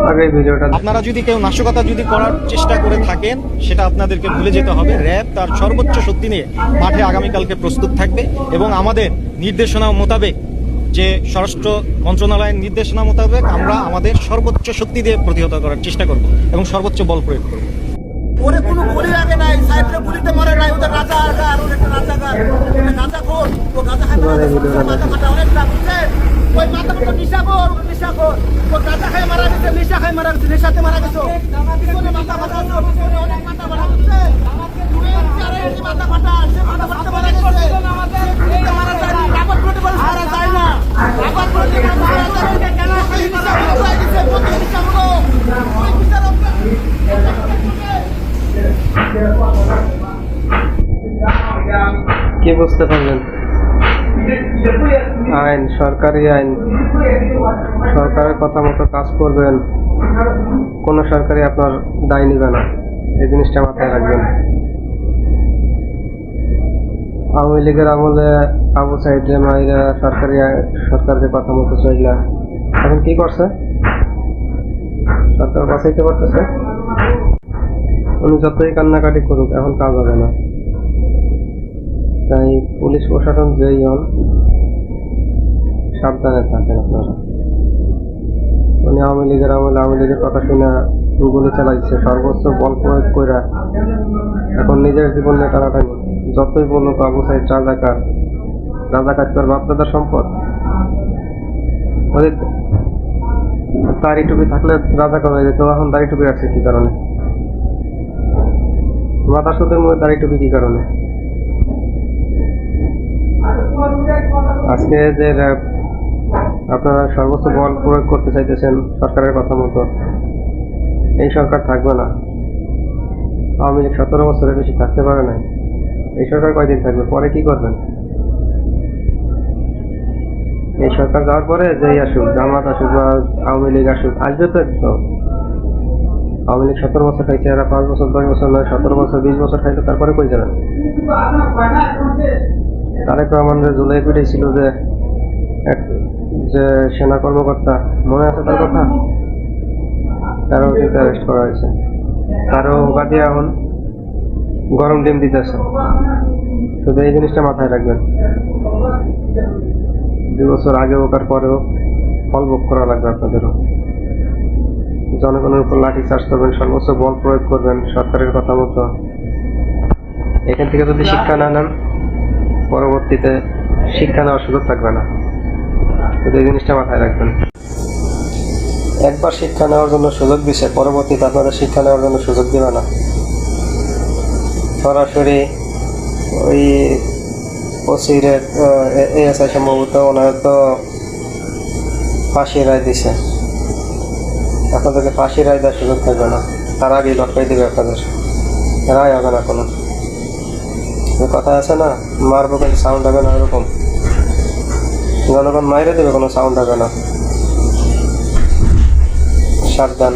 আগে ভিডিওটা আপনারা যদি কেউ নাশকতা যদি করার চেষ্টা করে থাকেন, সেটা আপনাদেরকে ভুলে যেতে হবে। র্যাব তার সর্বোচ্চ শক্তি নিয়ে মাঠে আগামীকালকে প্রস্তুত থাকবে এবং আমাদের নির্দেশনা মোতাবেক, যে স্বরাষ্ট্র মন্ত্রণালয়ের নির্দেশনা মোতাবেক আমরা আমাদের সর্বোচ্চ শক্তি দিয়ে প্রতিহত করার চেষ্টা করব এবং সর্বোচ্চ বল প্রয়োগ করব। ওরে কোনো গুলি লাগে নাই, সাইডে গুলিতে মরে নাই, ওদের রাজা আর ওর একটা রাজাকার, ওটা গাঁজা খোর, ও গাঁজা খায় মারা গেছে, মাথা ফাটা অনেকটা, বুঝছেন? ওই মাথা ফাটা নিশাখোর, ও গাঁজা খায় মারা গেছে, নেশা খায় মারা গেছে, নেশাতে মারা গেছে, পিছনে মাথা ফাটা আছে, পিছনে অনেক মাথা ফাটা, বুঝছেন? চারে এই মাথা ফাটা, সে মাথা ফাটাতে মারা গেছে, সে মারা যায় না, রাবার করতে পারে মারা যায় না, রাবার করতে পারে মারা যায় না, কেন খালি নিশা হয়ে গেছে, কত নিশা হলো, ওই বিচার কি বুঝতে পারলেন? আইন, সরকারি আইন, সরকারের কথা মতো কাজ করবেন, কোন সরকারি আপনার দায় নিবে না, এই জিনিসটা মাথায় রাখবেন। আওয়ামী লীগের আমলে আবু সাইদ মাইরা সরকারের কথা মতো চললা, এখন কি করছে? সরকার বাঁচাইতে পারতেছে? উনি যতই কান্নাকাটি করুক, এখন কাজ হবে না। তাই পুলিশ প্রশাসন যেই হন, সাবধানে থাকেন আপনারা। উনি আওয়ামী লীগের আমলে আওয়ামী লীগের কথা শুনে গুলি চালাইছে, সর্বোচ্চ বল প্রয়োগ করে এখন নিজের জীবন নিয়ে টানাটানি। যতই বলুক আবু সাইদ রাজাকার তোর বাপদাদার সম্পদ। ওদের দাড়ি টুপি থাকলে রাজাকার হয়ে যেত, এখন দাড়ি টুপি রাখছে কি কারণে? মাথা সুদের মধ্যে দাড়ি টুপি কি কারণে? আজকে যে আপনারা সর্বোচ্চ বল প্রয়োগ করতে চাইতেছেন সরকারের কথা মতো, এই সরকার থাকবে না। আওয়ামী লীগ 17 বছরের বেশি থাকতে পারে নাই, এই সরকার কয়দিন থাকবে? পরে কি করবেন? এই সরকার যাওয়ার পরে যেই আসুক, জামাত আসুক বা আওয়ামী লীগ আসুক, আসবে তো একদম। আওয়ামী লীগ 17 বছর খাইছে, এরা 5 বছর 10 বছর নয়, 17 বছর 20 বছর খাইছে, তারপরে কই যাবেন? তারেক রহমানের জুলাই পিটাইছিল যে সেনা কর্মকর্তা, মনে আছে তার কথা? তারও কিন্তু অ্যারেস্ট করা হয়েছে, তারও বাদে এখন গরম ডিম দিতেছে। শুধু এই জিনিসটা মাথায় রাখবেন, 2 বছর আগে ওকার পরেও ফল ভোগ করা লাগবে আপনাদেরও। জনগণের উপর লাঠি চার্জ করবেন, সর্বোচ্চ বল প্রয়োগ করবেন সরকারের কথা মতো। এখান থেকে যদি শিক্ষা না নেন, পরবর্তীতে শিক্ষা নেওয়ার সুযোগ থাকবে না। শুধু এই জিনিসটা মাথায় রাখবেন। একবার শিক্ষা নেওয়ার জন্য সুযোগ দিছে, পরবর্তীতে আপনাদের শিক্ষা নেওয়ার জন্য সুযোগ দিবে না। সরাসরি ওই ওসিরের এএসআই সম্ভবত ওনারা তো ফাঁসি রায় দিছে, আপনাদেরকে ফাঁসি রায় দেওয়ার সুযোগ থাকবে না, তার আগেই লটকাই দেবে আপনাদের, রায় হবে না কোনো। কথা আছে না, মারবো কিন্তু সাউন্ড হবে না, ওরকম জনগণ মাইরে দেবে, কোনো সাউন্ড হবে না। সাবধান।